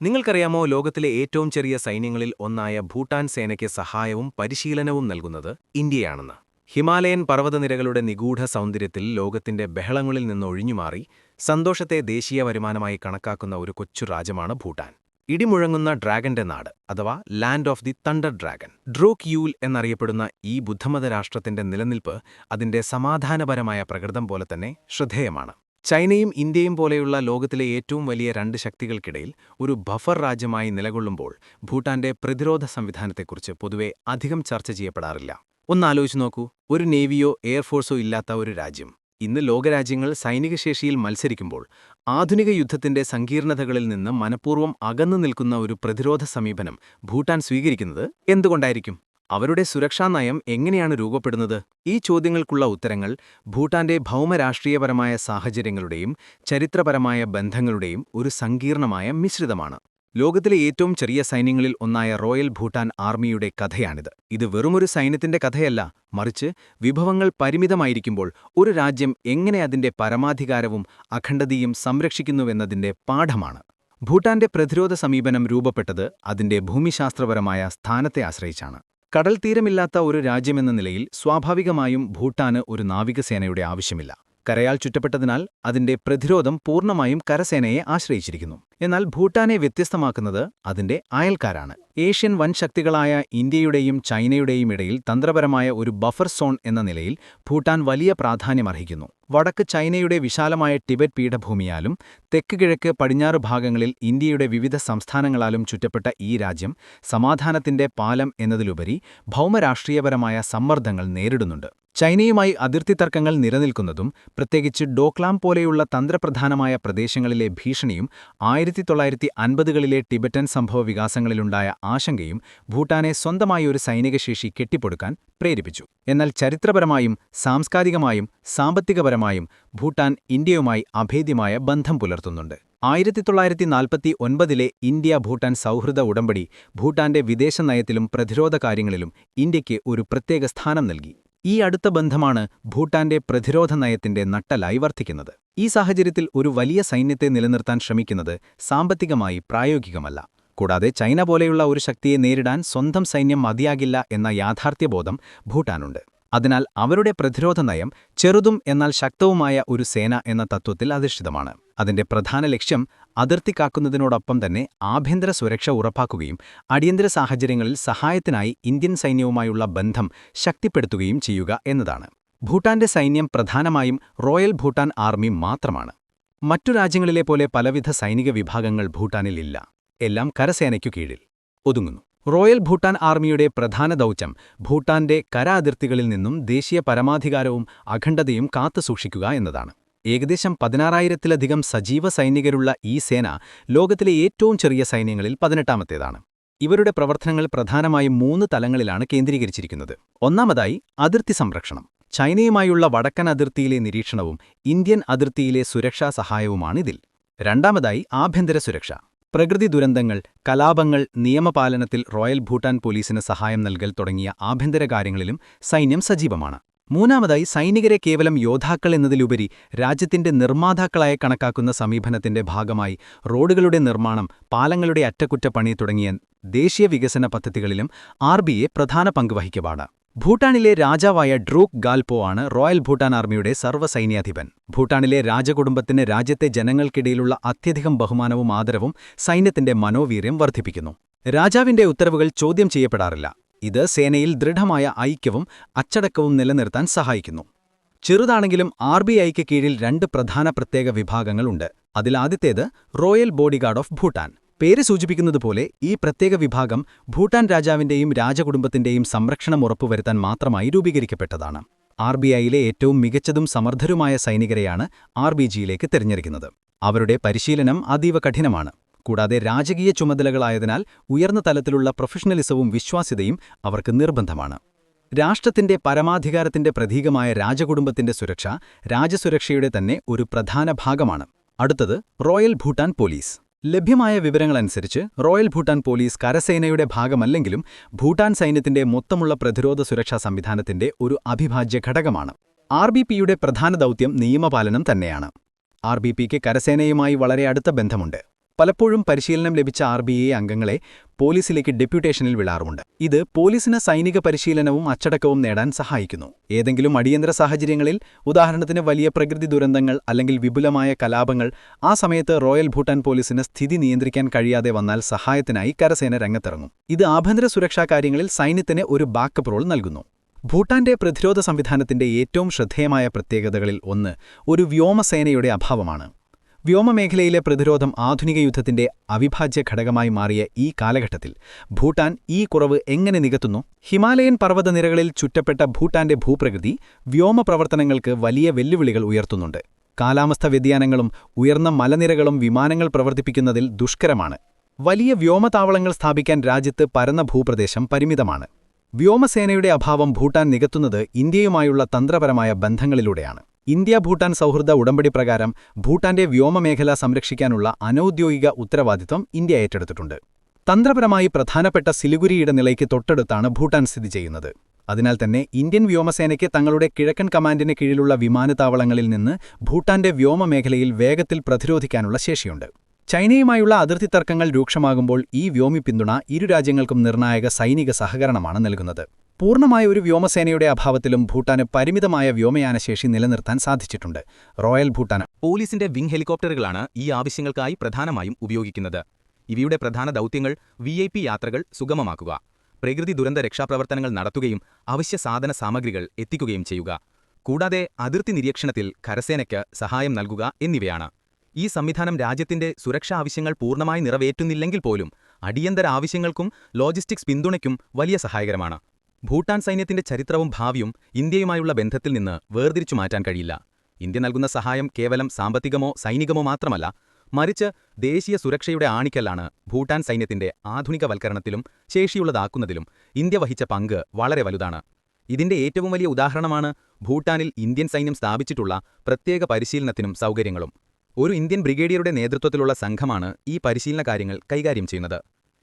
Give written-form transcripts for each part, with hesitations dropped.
നിങ്ങൾക്കറിയാമോ, ലോകത്തിലെ ഏറ്റവും ചെറിയ സൈന്യങ്ങളിൽ ഒന്നായ ഭൂട്ടാൻ സേനയ്ക്ക് സഹായവും പരിശീലനവും നൽകുന്നത് ഇന്ത്യയാണെന്ന്. ഹിമാലയൻ പർവ്വതനിരകളുടെ നിഗൂഢ സൗന്ദര്യത്തിൽ ലോകത്തിന്റെ ബഹളങ്ങളിൽ നിന്ന് ഒഴിഞ്ഞുമാറി സന്തോഷത്തെ ദേശീയ വരുമാനമായി കണക്കാക്കുന്ന ഒരു കൊച്ചു രാജ്യമാണ് ഭൂട്ടാൻ. ഇടിമുഴങ്ങുന്ന ഡ്രാഗന്റെ നാട്, അഥവാ land of the thunder dragon, Druk Yul എന്നറിയപ്പെടുന്ന ഈ ബുദ്ധമത രാഷ്ട്രത്തിന്റെ നിലനിൽപ്പ് അതിന്റെ സമാധാനപരമായ പ്രകൃതം പോലെ തന്നെ ശ്രദ്ധേയമാണ്. ചൈനയും ഇന്ത്യയും പോലെയുള്ള ലോകത്തിലെ ഏറ്റവും വലിയ രണ്ട് ശക്തികൾക്കിടയിൽ ഒരു ബഫർ രാജ്യമായി നിലകൊള്ളുമ്പോൾ ഭൂട്ടാന്റെ പ്രതിരോധ സംവിധാനത്തെക്കുറിച്ച് പൊതുവെ അധികം ചർച്ച ചെയ്യപ്പെടാറില്ല. ഒന്നാലോചിച്ചു നോക്കൂ, ഒരു നേവിയോ എയർഫോഴ്സോ ഇല്ലാത്ത ഒരു രാജ്യം. ഇന്ന് ലോകരാജ്യങ്ങൾ സൈനികശേഷിയിൽ മത്സരിക്കുമ്പോൾ ആധുനിക യുദ്ധത്തിന്റെ സങ്കീർണതകളിൽ നിന്ന് മനഃപൂർവ്വം അകന്നു നിൽക്കുന്ന ഒരു പ്രതിരോധ സമീപനം ഭൂട്ടാൻ സ്വീകരിക്കുന്നത് എന്തുകൊണ്ടായിരിക്കും? അവരുടെ സുരക്ഷാ നയം എങ്ങനെയാണ് രൂപപ്പെടുന്നത്? ഈ ചോദ്യങ്ങൾക്കുള്ള ഉത്തരങ്ങൾ ഭൂട്ടാന്റെ ഭൗമരാഷ്ട്രീയപരമായ സാഹചര്യങ്ങളുടെയും ചരിത്രപരമായ ബന്ധങ്ങളുടെയും ഒരു സങ്കീർണമായ മിശ്രിതമാണ്. ലോകത്തിലെ ഏറ്റവും ചെറിയ സൈന്യങ്ങളിൽ ഒന്നായ റോയൽ ഭൂട്ടാൻ ആർമിയുടെ കഥയാണിത്. ഇത് വെറുമൊരു സൈന്യത്തിന്റെ കഥയല്ല, മറിച്ച് വിഭവങ്ങൾ പരിമിതമായിരിക്കുമ്പോൾ ഒരു രാജ്യം എങ്ങനെ അതിന്റെ പരമാധികാരവും അഖണ്ഡതയും സംരക്ഷിക്കുന്നുവെന്നതിന്റെ പാഠമാണ്. ഭൂട്ടാന്റെ പ്രതിരോധ സമീപനം രൂപപ്പെട്ടത് അതിന്റെ ഭൂമിശാസ്ത്രപരമായ സ്ഥാനത്തെ ആശ്രയിച്ചാണ്. കടൽത്തീരമില്ലാത്ത ഒരു രാജ്യമെന്ന നിലയിൽ സ്വാഭാവികമായും ഭൂട്ടാന് ഒരു നാവികസേനയുടെ ആവശ്യമില്ല. കരയാൽ ചുറ്റപ്പെട്ടതിനാൽ അതിന്റെ പ്രതിരോധം പൂർണ്ണമായും കരസേനയെ ആശ്രയിച്ചിരിക്കുന്നു. എന്നാൽ ഭൂട്ടാനെ വ്യത്യസ്തമാക്കുന്നത് അതിന്റെ അയൽക്കാരാണ്. ഏഷ്യൻ വൻശക്തികളായ ഇന്ത്യയുടെയും ചൈനയുടെയും ഇടയിൽ തന്ത്രപരമായ ഒരു ബഫർ സോൺ എന്ന നിലയിൽ ഭൂട്ടാൻ വലിയ പ്രാധാന്യമർഹിക്കുന്നു. വടക്ക് ചൈനയുടെ വിശാലമായ ടിബറ്റ് പീഠഭൂമിയാലും തെക്ക് കിഴക്ക് പടിഞ്ഞാറ് ഭാഗങ്ങളിൽ ഇന്ത്യയുടെ വിവിധ സംസ്ഥാനങ്ങളാലും ചുറ്റപ്പെട്ട ഈ രാജ്യം സമാധാനത്തിന്റെ പാലം എന്നതിലുപരി ഭൗമരാഷ്ട്രീയപരമായ സമ്മർദ്ദങ്ങൾ നേരിടുന്നുണ്ട്. ചൈനയുമായി അതിർത്തി തർക്കങ്ങൾ നിലനിൽക്കുന്നതും പ്രത്യേകിച്ച് ഡോക്ലാം പോലെയുള്ള തന്ത്രപ്രധാനമായ പ്രദേശങ്ങളിലെ ഭീഷണിയും 1950കളിലെ ടിബറ്റൻ സംഭവവികാസങ്ങളിലുണ്ടായ ആശങ്കയും ഭൂട്ടാനെ സ്വന്തമായി ഒരു സൈനികശേഷി കെട്ടിപ്പടുക്കാൻ പ്രേരിപ്പിച്ചു. എന്നാൽ ചരിത്രപരമായും സാംസ്കാരികമായും സാമ്പത്തികപരമായും ഭൂട്ടാൻ ഇന്ത്യയുമായി അഭേദ്യമായ ബന്ധം പുലർത്തുന്നുണ്ട്. 1949ലെ ഇന്ത്യ-ഭൂട്ടാൻ സൗഹൃദ ഉടമ്പടി ഭൂട്ടാന്റെ വിദേശ നയത്തിലും പ്രതിരോധ കാര്യങ്ങളിലും ഇന്ത്യയ്ക്ക് ഒരു പ്രത്യേക സ്ഥാനം നൽകി. ഈ അടുത്ത ബന്ധമാണ് ഭൂട്ടാന്റെ പ്രതിരോധ നയത്തിന്റെ നട്ടെല്ലായി വർത്തിക്കുന്നത്. ഈ സാഹചര്യത്തിൽ ഒരു വലിയ സൈന്യത്തെ നിലനിർത്താൻ ശ്രമിക്കുന്നത് സാമ്പത്തികമായി പ്രായോഗികമല്ല. കൂടാതെ ചൈന പോലെയുള്ള ഒരു ശക്തിയെ നേരിടാൻ സ്വന്തം സൈന്യം മതിയാകില്ല എന്ന യാഥാർത്ഥ്യബോധം ഭൂട്ടാനുണ്ട്. അതിനാൽ അവരുടെ പ്രതിരോധ നയം ചെറുതും എന്നാൽ ശക്തവുമായ ഒരു സേന എന്ന തത്വത്തിൽ അധിഷ്ഠിതമാണ്. അതിന്റെ പ്രധാന ലക്ഷ്യം അതിർത്തി കാക്കുന്നതിനോടൊപ്പം തന്നെ ആഭ്യന്തര സുരക്ഷ ഉറപ്പാക്കുകയും അടിയന്തര സാഹചര്യങ്ങളിൽ സഹായത്തിനായി ഇന്ത്യൻ സൈന്യവുമായുള്ള ബന്ധം ശക്തിപ്പെടുത്തുകയും ചെയ്യുക എന്നതാണ്. ഭൂട്ടാന്റെ സൈന്യം പ്രധാനമായും റോയൽ ഭൂട്ടാൻ ആർമി മാത്രമാണ്. മറ്റു രാജ്യങ്ങളിലെ പോലെ പലവിധ സൈനിക വിഭാഗങ്ങൾ ഭൂട്ടാനിൽ ഇല്ല. എല്ലാം കരസേനയ്ക്കു കീഴിൽ ഒതുങ്ങുന്നു. റോയൽ ഭൂട്ടാൻ ആർമിയുടെ പ്രധാന ദൗത്യം ഭൂട്ടാന്റെ കര അതിർത്തികളിൽ നിന്നും ദേശീയ പരമാധികാരവും അഖണ്ഡതയും കാത്തുസൂക്ഷിക്കുക എന്നതാണ്. ഏകദേശം 16,000-ലധികം സജീവ സൈനികരുള്ള ഈ സേന ലോകത്തിലെ ഏറ്റവും ചെറിയ സൈന്യങ്ങളിൽ 18ാമത്തേതാണ്. ഇവരുടെ പ്രവർത്തനങ്ങൾ പ്രധാനമായും 3 തലങ്ങളിലാണ് കേന്ദ്രീകരിച്ചിരിക്കുന്നത്. ഒന്നാമതായി അതിർത്തി സംരക്ഷണം. ചൈനയുമായുള്ള വടക്കൻ അതിർത്തിയിലെ നിരീക്ഷണവും ഇന്ത്യൻ അതിർത്തിയിലെ സുരക്ഷാ സഹായവുമാണിതിൽ. രണ്ടാമതായി ആഭ്യന്തര സുരക്ഷ. പ്രകൃതി ദുരന്തങ്ങൾ, കലാപങ്ങൾ, നിയമപാലനത്തിൽ റോയൽ ഭൂട്ടാൻ പോലീസിന് സഹായം നൽകൽ തുടങ്ങിയ ആഭ്യന്തര കാര്യങ്ങളിലും സൈന്യം സജീവമാണ്. മൂന്നാമതായി സൈനികരെ കേവലം യോദ്ധാക്കൾ എന്നതിലുപരി രാജ്യത്തിന്റെ നിർമ്മാതാക്കളായി കണക്കാക്കുന്ന സമീപനത്തിന്റെ ഭാഗമായി റോഡുകളുടെ നിർമ്മാണം, പാലങ്ങളുടെ അറ്റകുറ്റപ്പണി തുടങ്ങിയ ദേശീയ വികസന പദ്ധതികളിലും ആർബിഐ പ്രധാന പങ്ക് വഹിക്കവാണ്. ഭൂട്ടാനിലെ രാജാവായ ഡ്രൂക്ക് ഗാൽപോ ആണ് റോയൽ ഭൂട്ടാൻ ആർമിയുടെ സർവ്വസൈന്യാധിപൻ. ഭൂട്ടാനിലെ രാജകുടുംബത്തിന് രാജ്യത്തെ ജനങ്ങൾക്കിടയിലുള്ള അത്യധികം ബഹുമാനവും ആദരവും സൈന്യത്തിന്റെ മനോവീര്യം വർദ്ധിപ്പിക്കുന്നു. രാജാവിന്റെ ഉത്തരവുകൾ ചോദ്യം ചെയ്യപ്പെടാറില്ല. ഇത് സേനയിൽ ദൃഢമായ ഐക്യവും അച്ചടക്കവും നിലനിർത്താൻ സഹായിക്കുന്നു. ചെറുതാണെങ്കിലും ആർബിഐക്ക് കീഴിൽ 2 പ്രധാന പ്രത്യേക വിഭാഗങ്ങളുണ്ട്. അതിലാദ്യത്തേത് റോയൽ ബോഡിഗാർഡ് ഓഫ് ഭൂട്ടാൻ. പേര് സൂചിപ്പിക്കുന്നതുപോലെ ഈ പ്രത്യേക വിഭാഗം ഭൂട്ടാൻ രാജാവിന്റെയും രാജകുടുംബത്തിന്റെയും സംരക്ഷണം ഉറപ്പുവരുത്താൻ മാത്രമായി രൂപീകരിക്കപ്പെട്ടതാണ്. ആർബിഐയിലെ ഏറ്റവും മികച്ചതും സമർത്ഥരുമായ സൈനികരെയാണ് ആർബിജിയിലേക്ക് തിരഞ്ഞെടുക്കുന്നത്. അവരുടെ പരിശീലനം അതീവ കഠിനമാണ്. കൂടാതെ രാജകീയ ചുമതലകളായതിനാൽ ഉയർന്ന തലത്തിലുള്ള പ്രൊഫഷണലിസവും വിശ്വാസ്യതയും അവർക്ക് നിർബന്ധമാണ്. രാഷ്ട്രത്തിന്റെ പരമാധികാരത്തിന്റെ പ്രതീകമായ രാജകുടുംബത്തിന്റെ സുരക്ഷ രാജസുരക്ഷയുടെ തന്നെ ഒരു പ്രധാന ഭാഗമാണ്. അടുത്തത് റോയൽ ഭൂട്ടാൻ പോലീസ്. ലഭ്യമായ വിവരങ്ങളനുസരിച്ച് റോയൽ ഭൂട്ടാൻ പോലീസ് കരസേനയുടെ ഭാഗമല്ലെങ്കിലും ഭൂട്ടാൻ സൈന്യത്തിന്റെ മൊത്തമുള്ള പ്രതിരോധ സുരക്ഷാ സംവിധാനത്തിന്റെ ഒരു അവിഭാജ്യ ഘടകമാണ്. ആർബിപിയുടെ പ്രധാന ദൗത്യം നിയമപാലനം തന്നെയാണ്. ആർബിപിക്ക് കരസേനയുമായി വളരെ അടുത്ത ബന്ധമുണ്ട്. പലപ്പോഴും പരിശീലനം ലഭിച്ച RBA അംഗങ്ങളെ പോലീസിലേക്ക് ഡെപ്യൂട്ടേഷനിൽ വിടാറുമുണ്ട്. ഇത് പോലീസിന് സൈനിക പരിശീലനവും അച്ചടക്കവും നേടാൻ സഹായിക്കുന്നു. ഏതെങ്കിലും അടിയന്തര സാഹചര്യങ്ങളിൽ, ഉദാഹരണത്തിന് വലിയ പ്രകൃതി ദുരന്തങ്ങൾ അല്ലെങ്കിൽ വിപുലമായ കലാപങ്ങൾ, ആ സമയത്ത് റോയൽ ഭൂട്ടാൻ പോലീസിന് സ്ഥിതി നിയന്ത്രിക്കാൻ കഴിയാതെ വന്നാൽ സഹായത്തിനായി കരസേന രംഗത്തിറങ്ങും. ഇത് ആഭ്യന്തര സുരക്ഷാ കാര്യങ്ങളിൽ സൈന്യത്തിന് ഒരു ബാക്കപ്പ് റോൾ നൽകുന്നു. ഭൂട്ടാന്റെ പ്രതിരോധ സംവിധാനത്തിന്റെ ഏറ്റവും ശ്രദ്ധേയമായ പ്രത്യേകതകളിൽ ഒന്ന് ഒരു വ്യോമസേനയുടെ അഭാവമാണ്. വ്യോമമേഖലയിലെ പ്രതിരോധം ആധുനിക യുദ്ധത്തിന്റെ അവിഭാജ്യ ഘടകമായി മാറിയ ഈ കാലഘട്ടത്തിൽ ഭൂട്ടാൻ ഈ കുറവ് എങ്ങനെ നികത്തുന്നു? ഹിമാലയൻ പർവ്വതനിരകളിൽ ചുറ്റപ്പെട്ട ഭൂട്ടാന്റെ ഭൂപ്രകൃതി വ്യോമപ്രവർത്തനങ്ങൾക്ക് വലിയ വെല്ലുവിളികൾ ഉയർത്തുന്നുണ്ട്. കാലാവസ്ഥാ വ്യതിയാനങ്ങളും ഉയർന്ന മലനിരകളും വിമാനങ്ങൾ പ്രവർത്തിപ്പിക്കുന്നതിൽ ദുഷ്കരമാണ്. വലിയ വ്യോമതാവളങ്ങൾ സ്ഥാപിക്കാൻ രാജ്യത്ത് പരന്ന ഭൂപ്രദേശം പരിമിതമാണ്. വ്യോമസേനയുടെ അഭാവം ഭൂട്ടാൻ നികത്തുന്നത് ഇന്ത്യയുമായുള്ള തന്ത്രപരമായ ബന്ധങ്ങളിലൂടെയാണ്. ഇന്ത്യ-ഭൂട്ടാൻ സൗഹൃദ ഉടമ്പടി പ്രകാരം ഭൂട്ടാന്റെ വ്യോമമേഖല സംരക്ഷിക്കാനുള്ള അനൗദ്യോഗിക ഉത്തരവാദിത്വം ഇന്ത്യ ഏറ്റെടുത്തിട്ടുണ്ട്. തന്ത്രപരമായി പ്രധാനപ്പെട്ട സിലിഗുരി ഇടനിലയ്ക്ക് തൊട്ടടുത്താണ് ഭൂട്ടാൻ സ്ഥിതി ചെയ്യുന്നത്. അതിനാൽ തന്നെ ഇന്ത്യൻ വ്യോമസേനയ്ക്ക് തങ്ങളുടെ കിഴക്കൻ കമാൻഡിന് കീഴിലുള്ള വിമാനത്താവളങ്ങളിൽ നിന്ന് ഭൂട്ടാന്റെ വ്യോമമേഖലയിൽ വേഗത്തിൽ പ്രതിരോധിക്കാനുള്ള ശേഷിയുണ്ട്. ചൈനയുമായുള്ള അതിർത്തി തർക്കങ്ങൾ രൂക്ഷമാകുമ്പോൾ ഈ വ്യോമി പിന്തുണ ഇരു രാജ്യങ്ങൾക്കും നിർണായക സൈനിക സഹകരണമാണ് നൽകുന്നത്. പൂർണ്ണമായ ഒരു വ്യോമസേനയുടെ അഭാവത്തിലും ഭൂട്ടാന് പരിമിതമായ വ്യോമയാനശേഷി നിലനിർത്താൻ സാധിച്ചിട്ടുണ്ട്. റോയൽ ഭൂട്ടാൻ പോലീസിന്റെ വിംഗ് ഹെലികോപ്റ്ററുകളാണ് ഈ ആവശ്യങ്ങൾക്കായി പ്രധാനമായും ഉപയോഗിക്കുന്നത്. ഇവയുടെ പ്രധാന ദൗത്യങ്ങൾ VIP യാത്രകൾ സുഗമമാക്കുക, പ്രകൃതി ദുരന്ത രക്ഷാപ്രവർത്തനങ്ങൾ നടത്തുകയും അവശ്യ സാധന സാമഗ്രികൾ എത്തിക്കുകയും ചെയ്യുക, കൂടാതെ അതിർത്തി നിരീക്ഷണത്തിൽ കരസേനയ്ക്ക് സഹായം നൽകുക എന്നിവയാണ്. ഈ സംവിധാനം രാജ്യത്തിന്റെ സുരക്ഷാ ആവശ്യങ്ങൾ പൂർണ്ണമായി നിറവേറ്റുന്നില്ലെങ്കിൽ പോലും അടിയന്തര ആവശ്യങ്ങൾക്കും ലോജിസ്റ്റിക്സ് പിന്തുണയ്ക്കും വലിയ സഹായകരമാണ്. ഭൂട്ടാൻ സൈന്യത്തിന്റെ ചരിത്രവും ഭാവിയും ഇന്ത്യയുമായുള്ള ബന്ധത്തിൽ നിന്ന് വേർതിരിച്ചു മാറ്റാൻ കഴിയില്ല. ഇന്ത്യ നൽകുന്ന സഹായം കേവലം സാമ്പത്തികമോ സൈനികമോ മാത്രമല്ല, മറിച്ച് ദേശീയ സുരക്ഷയുടെ ആണിക്കല്ലാണ്. ഭൂട്ടാൻ സൈന്യത്തിന്റെ ആധുനികവൽക്കരണത്തിലും ശേഷിയുള്ളതാക്കുന്നതിലും ഇന്ത്യ വഹിച്ച പങ്ക് വളരെ വലുതാണ്. ഇതിന്റെ ഏറ്റവും വലിയ ഉദാഹരണമാണ് ഭൂട്ടാനിൽ ഇന്ത്യൻ സൈന്യം സ്ഥാപിച്ചിട്ടുള്ള പ്രത്യേക പരിശീലനത്തിനും സൗകര്യങ്ങളും. ഒരു ഇന്ത്യൻ ബ്രിഗേഡിയറുടെ നേതൃത്വത്തിലുള്ള സംഘമാണ് ഈ പരിശീലന കാര്യങ്ങൾ കൈകാര്യം ചെയ്യുന്നത്.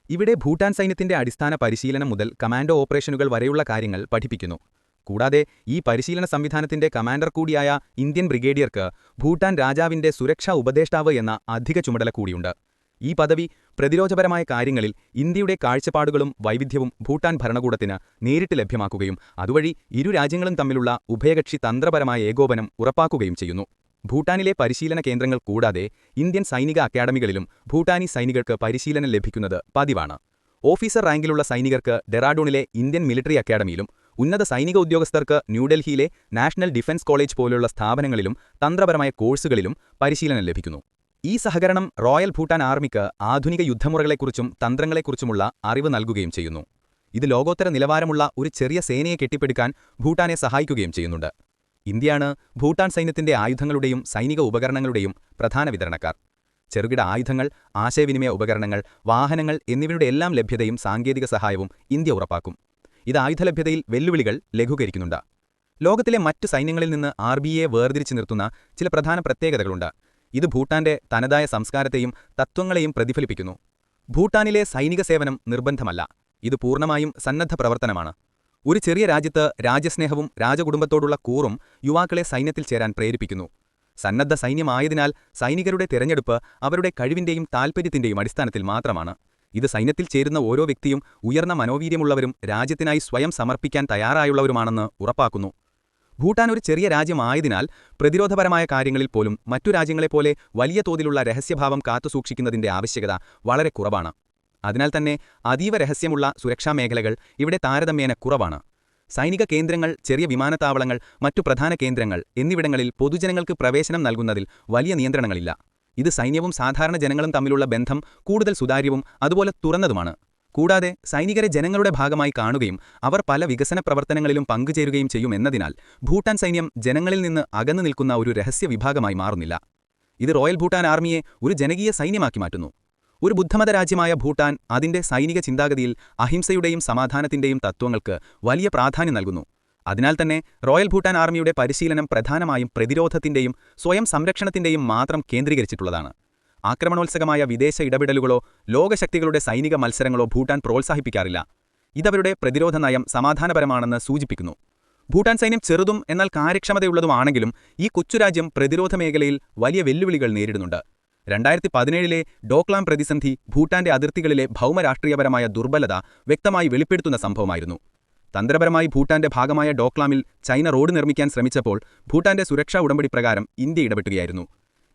ഇവിടെ ഭൂട്ടാൻ സൈന്യത്തിന്റെ അടിസ്ഥാന പരിശീലനം മുതൽ കമാൻഡോ ഓപ്പറേഷനുകൾ വരെയുള്ള കാര്യങ്ങൾ പഠിപ്പിക്കുന്നു. കൂടാതെ ഈ പരിശീലന സംവിധാനത്തിന്റെ കമാൻഡർ കൂടിയായ ഇന്ത്യൻ ബ്രിഗേഡിയർക്ക് ഭൂട്ടാൻ രാജാവിന്റെ സുരക്ഷാ ഉപദേഷ്ടാവ് എന്ന അധിക ചുമതല കൂടിയുണ്ട്. ഈ പദവി പ്രതിരോധപരമായ കാര്യങ്ങളിൽ ഇന്ത്യയുടെ കാഴ്ചപ്പാടുകളും വൈവിധ്യവും ഭൂട്ടാൻ ഭരണകൂടത്തിന് നേരിട്ട് ലഭ്യമാക്കുകയും അതുവഴി ഇരു രാജ്യങ്ങളും തമ്മിലുള്ള ഉഭയകക്ഷി തന്ത്രപരമായ ഏകോപനം ഉറപ്പാക്കുകയും ചെയ്യുന്നു. ഭൂട്ടാനിലെ പരിശീലന കേന്ദ്രങ്ങൾ കൂടാതെ ഇന്ത്യൻ സൈനിക അക്കാഡമികളിലും ഭൂട്ടാനി സൈനികർക്ക് പരിശീലനം ലഭിക്കുന്നത് പതിവാണ്. ഓഫീസർ റാങ്കിലുള്ള സൈനികർക്ക് ഡെറാഡൂണിലെ ഇന്ത്യൻ മിലിറ്ററി അക്കാഡമിയിലും ഉന്നത സൈനിക ഉദ്യോഗസ്ഥർക്ക് ന്യൂഡൽഹിയിലെ നാഷണൽ ഡിഫൻസ് കോളേജ് പോലുള്ള സ്ഥാപനങ്ങളിലും തന്ത്രപരമായ കോഴ്സുകളിലും പരിശീലനം ലഭിക്കുന്നു. ഈ സഹകരണം റോയൽ ഭൂട്ടാൻ ആർമിക്ക് ആധുനിക യുദ്ധമുറകളെക്കുറിച്ചും തന്ത്രങ്ങളെക്കുറിച്ചുമുള്ള അറിവ് നൽകുകയും ചെയ്യുന്നു. ഇത് ലോകോത്തര നിലവാരമുള്ള ഒരു ചെറിയ സേനയെ കെട്ടിപ്പടുക്കാൻ ഭൂട്ടാനെ സഹായിക്കുകയും ചെയ്യുന്നുണ്ട്. ഇന്ത്യയാണ് ഭൂട്ടാൻ സൈന്യത്തിന്റെ ആയുധങ്ങളുടെയും സൈനിക ഉപകരണങ്ങളുടെയും പ്രധാന വിതരണക്കാർ. ചെറുകിട ആയുധങ്ങൾ, ആശയവിനിമയ ഉപകരണങ്ങൾ, വാഹനങ്ങൾ എന്നിവയുടെ എല്ലാം ലഭ്യതയും സാങ്കേതിക സഹായവും ഇന്ത്യ ഉറപ്പാക്കും. ഇത് ആയുധലഭ്യതയിൽ വെല്ലുവിളികൾ ലഘൂകരിക്കുന്നുണ്ട്. ലോകത്തിലെ മറ്റു സൈന്യങ്ങളിൽ നിന്ന് RBA വേർതിരിച്ചു നിർത്തുന്ന ചില പ്രധാന പ്രത്യേകതകളുണ്ട്. ഇത് ഭൂട്ടാന്റെ തനതായ സംസ്കാരത്തെയും തത്വങ്ങളെയും പ്രതിഫലിപ്പിക്കുന്നു. ഭൂട്ടാനിലെ സൈനിക സേവനം നിർബന്ധമല്ല, ഇത് പൂർണ്ണമായും സന്നദ്ധ പ്രവർത്തനമാണ്. ഒരു ചെറിയ രാജ്യത്ത് രാജ്യസ്നേഹവും രാജകുടുംബത്തോടുള്ള കൂറും യുവാക്കളെ സൈന്യത്തിൽ ചേരാൻ പ്രേരിപ്പിക്കുന്നു. സന്നദ്ധ സൈന്യമായതിനാൽ സൈനികരുടെ തിരഞ്ഞെടുപ്പ് അവരുടെ കഴിവിന്റെയും താൽപ്പര്യത്തിന്റെയും അടിസ്ഥാനത്തിൽ മാത്രമാണ്. ഇത് സൈന്യത്തിൽ ചേരുന്ന ഓരോ വ്യക്തിയും ഉയർന്ന മനോവീര്യമുള്ളവരും രാജ്യത്തിനായി സ്വയം സമർപ്പിക്കാൻ തയ്യാറായുള്ളവരുമാണെന്ന് ഉറപ്പാക്കുന്നു. ഭൂട്ടാൻ ഒരു ചെറിയ രാജ്യമായതിനാൽ പ്രതിരോധപരമായ കാര്യങ്ങളിൽ പോലും മറ്റു രാജ്യങ്ങളെപ്പോലെ വലിയ തോതിലുള്ള രഹസ്യഭാവം കാത്തുസൂക്ഷിക്കുന്നതിന്റെ ആവശ്യകത വളരെ കുറവാണ്. അതിനാൽ തന്നെ അതീവ രഹസ്യമുള്ള സുരക്ഷാ മേഖലകൾ ഇവിടെ താരതമ്യേന കുറവാണ്. സൈനിക കേന്ദ്രങ്ങൾ, ചെറിയ വിമാനത്താവളങ്ങൾ, മറ്റു പ്രധാന കേന്ദ്രങ്ങൾ എന്നിവിടങ്ങളിൽ പൊതുജനങ്ങൾക്ക് പ്രവേശനം നൽകുന്നതിൽ വലിയ നിയന്ത്രണങ്ങളില്ല. ഇത് സൈന്യവും സാധാരണ ജനങ്ങളും തമ്മിലുള്ള ബന്ധം കൂടുതൽ സുതാര്യവും അതുപോലെ തുറന്നതുമാണ്. കൂടാതെ സൈനികരെ ജനങ്ങളുടെ ഭാഗമായി കാണുകയും അവർ പല വികസന പ്രവർത്തനങ്ങളിലും പങ്കുചേരുകയും ചെയ്യുമെന്നതിനാൽ ഭൂട്ടാൻ സൈന്യം ജനങ്ങളിൽ നിന്ന് അകന്നു നിൽക്കുന്ന ഒരു രഹസ്യ വിഭാഗമായി മാറുന്നില്ല. ഇത് റോയൽ ഭൂട്ടാൻ ആർമിയെ ഒരു ജനകീയ സൈന്യമാക്കി മാറ്റുന്നു. ഒരു ബുദ്ധമത രാജ്യമായ ഭൂട്ടാൻ അതിന്റെ സൈനിക ചിന്താഗതിയിൽ അഹിംസയുടെയും സമാധാനത്തിന്റെയും തത്വങ്ങൾക്ക് വലിയ പ്രാധാന്യം നൽകുന്നു. അതിനാൽ തന്നെ റോയൽ ഭൂട്ടാൻ ആർമിയുടെ പരിശീലനം പ്രധാനമായും പ്രതിരോധത്തിന്റെയും സ്വയം സംരക്ഷണത്തിന്റെയും മാത്രം കേന്ദ്രീകരിച്ചിട്ടുള്ളതാണ്. ആക്രമണോത്സുകമായ വിദേശ ഇടപെടലുകളോ ലോകശക്തികളുടെ സൈനിക മത്സരങ്ങളോ ഭൂട്ടാൻ പ്രോത്സാഹിപ്പിക്കാറില്ല. ഇതവരുടെ പ്രതിരോധ നയം സമാധാനപരമാണെന്ന് സൂചിപ്പിക്കുന്നു. ഭൂട്ടാൻ സൈന്യം ചെറുതും എന്നാൽ കാര്യക്ഷമതയുള്ളതുമാണെങ്കിലും ഈ കൊച്ചുരാജ്യം പ്രതിരോധ മേഖലയിൽ വലിയ വെല്ലുവിളികൾ നേരിടുന്നുണ്ട്. 2017 ഡോക്ലാം പ്രതിസന്ധി ഭൂട്ടാന്റെ അതിർത്തികളിലെ ഭൗമരാഷ്ട്രീയപരമായ ദുർബലത വ്യക്തമായി വെളിപ്പെടുത്തുന്ന സംഭവമായിരുന്നു. തന്ത്രപരമായി ഭൂട്ടാന്റെ ഭാഗമായ ഡോക്ലാമിൽ ചൈന റോഡ് നിർമ്മിക്കാൻ ശ്രമിച്ചപ്പോൾ ഭൂട്ടാന്റെ സുരക്ഷാ ഉടമ്പടി പ്രകാരം ഇന്ത്യ ഇടപെട്ടുകയായിരുന്നു.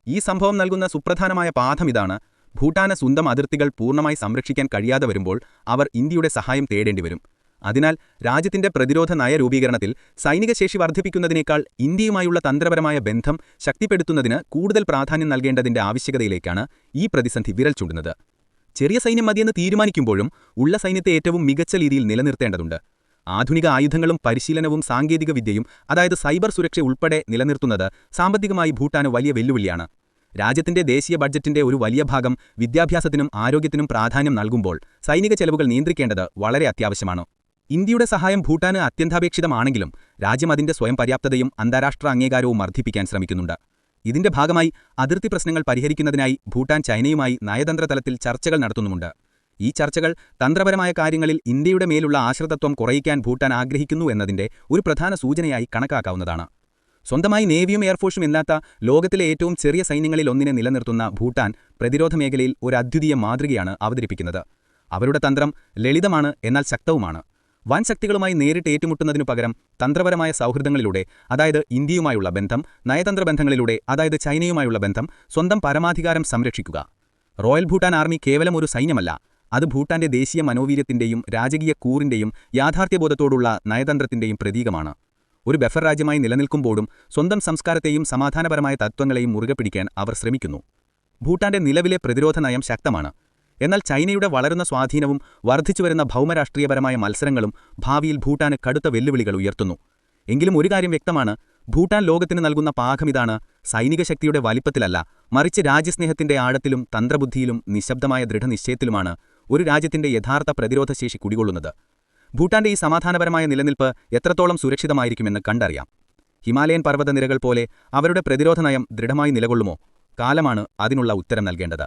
ഈ സംഭവം നൽകുന്ന സുപ്രധാനമായ പാഠമിതാണ്: ഭൂട്ടാന് സ്വന്തം അതിർത്തികൾ പൂർണ്ണമായി സംരക്ഷിക്കാൻ കഴിയാതെ വരുമ്പോൾ അവർ ഇന്ത്യയുടെ സഹായം തേടേണ്ടിവരും. അതിനാൽ രാജ്യത്തിന്റെ പ്രതിരോധ നയരൂപീകരണത്തിൽ സൈനിക ശേഷി വർദ്ധിപ്പിക്കുന്നതിനേക്കാൾ ഇന്ത്യയുമായുള്ള തന്ത്രപരമായ ബന്ധം ശക്തിപ്പെടുത്തുന്നതിന് കൂടുതൽ പ്രാധാന്യം നൽകേണ്ടതിന്റെ ആവശ്യകതയിലേക്കാണ് ഈ പ്രതിസന്ധി വിരൽ ചൂണ്ടുന്നത്. ചെറിയ സൈന്യം മതിയെന്ന് തീരുമാനിക്കുമ്പോഴും ഉള്ള സൈന്യത്തെ ഏറ്റവും മികച്ച രീതിയിൽ നിലനിർത്തേണ്ടതുണ്ട്. ആധുനിക ആയുധങ്ങളും പരിശീലനവും സാങ്കേതികവിദ്യയും, അതായത് സൈബർ സുരക്ഷ ഉൾപ്പെടെ നിലനിർത്തുന്നത് സാമ്പത്തികമായി ഭൂട്ടാന് വലിയ വെല്ലുവിളിയാണ്. രാജ്യത്തിന്റെ ദേശീയ ബഡ്ജറ്റിന്റെ ഒരു വലിയ ഭാഗം വിദ്യാഭ്യാസത്തിനും ആരോഗ്യത്തിനും പ്രാധാന്യം നൽകുമ്പോൾ സൈനിക ചെലവുകൾ നിയന്ത്രിക്കേണ്ടത് വളരെ അത്യാവശ്യമാണ്. ഇന്ത്യയുടെ സഹായം ഭൂട്ടാന് അത്യന്താപേക്ഷിതമാണെങ്കിലും രാജ്യം അതിന്റെ സ്വയം പര്യാപ്തതയും അന്താരാഷ്ട്ര അംഗീകാരവും വർദ്ധിപ്പിക്കാൻ ശ്രമിക്കുന്നുണ്ട്. ഇതിന്റെ ഭാഗമായി അതിർത്തി പ്രശ്നങ്ങൾ പരിഹരിക്കുന്നതിനായി ഭൂട്ടാൻ ചൈനയുമായി നയതന്ത്ര തലത്തിൽ ചർച്ചകൾ നടത്തുന്നുമുണ്ട്. ഈ ചർച്ചകൾ തന്ത്രപരമായ കാര്യങ്ങളിൽ ഇന്ത്യയുടെ മേലുള്ള ആശ്രിതത്വം കുറയ്ക്കാൻ ഭൂട്ടാൻ ആഗ്രഹിക്കുന്നു എന്നതിന്റെ ഒരു പ്രധാന സൂചനയായി കണക്കാക്കാവുന്നതാണ്. സ്വന്തമായി നേവിയും എയർഫോഴ്സും ഇല്ലാത്ത ലോകത്തിലെ ഏറ്റവും ചെറിയ സൈന്യങ്ങളിൽ ഒന്നിനെ നിലനിർത്തുന്ന ഭൂട്ടാൻ പ്രതിരോധ മേഖലയിൽ ഒരു അദ്വിതീയ മാതൃകയാണ് അവതരിപ്പിക്കുന്നത്. അവരുടെ തന്ത്രം ലളിതമാണ്, എന്നാൽ ശക്തവുമാണ്. വൻ ശക്തികളുമായി നേരിട്ട് ഏറ്റുമുട്ടുന്നതിനു പകരം തന്ത്രപരമായ സൗഹൃദങ്ങളിലൂടെ, അതായത് ഇന്ത്യയുമായുള്ള ബന്ധം, നയതന്ത്ര ബന്ധങ്ങളിലൂടെ, അതായത് ചൈനയുമായുള്ള ബന്ധം, സ്വന്തം പരമാധികാരം സംരക്ഷിക്കുക. റോയൽ ഭൂട്ടാൻ ആർമി കേവലം ഒരു സൈന്യമല്ല, അത് ഭൂട്ടാന്റെ ദേശീയ മനോവീര്യത്തിന്റെയും രാജകീയ കൂറിന്റെയും യാഥാർത്ഥ്യബോധത്തോടുള്ള നയതന്ത്രത്തിന്റെയും പ്രതീകമാണ്. ഒരു ബഫർ രാജ്യമായി നിലനിൽക്കുമ്പോഴും സ്വന്തം സംസ്കാരത്തെയും സമാധാനപരമായ തത്വങ്ങളെയും മുറുകെ പിടിക്കാൻ അവർ ശ്രമിക്കുന്നു. ഭൂട്ടാന്റെ നിലവിലെ പ്രതിരോധ നയം ശക്തമാണ്. എന്നാൽ ചൈനയുടെ വളരുന്ന സ്വാധീനവും വർദ്ധിച്ചുവരുന്ന ഭൗമരാഷ്ട്രീയപരമായ മത്സരങ്ങളും ഭാവിയിൽ ഭൂട്ടാന് കടുത്ത വെല്ലുവിളികൾ ഉയർത്തുന്നു. എങ്കിലും ഒരു കാര്യം വ്യക്തമാണ്: ഭൂട്ടാൻ ലോകത്തിന് നൽകുന്ന പാഠമിതാണ്: സൈനിക ശക്തിയുടെ വലിപ്പത്തിലല്ല, മറിച്ച് രാജ്യസ്നേഹത്തിന്റെ ആഴത്തിലും തന്ത്രബുദ്ധിയിലും നിശബ്ദമായ ദൃഢനിശ്ചയത്തിലുമാണ് ഒരു രാജ്യത്തിന്റെ യഥാർത്ഥ പ്രതിരോധശേഷി കുടികൊള്ളുന്നത്. ഭൂട്ടാന്റെ ഈ സമാധാനപരമായ നിലനിൽപ്പ് എത്രത്തോളം സുരക്ഷിതമായിരിക്കുമെന്ന് കണ്ടറിയാം. ഹിമാലയൻ പർവ്വതനിരകൾ പോലെ അവരുടെ പ്രതിരോധ നയം ദൃഢമായി നിലകൊള്ളുമോ? കാലമാണ് അതിനുള്ള ഉത്തരം നൽകേണ്ടത്.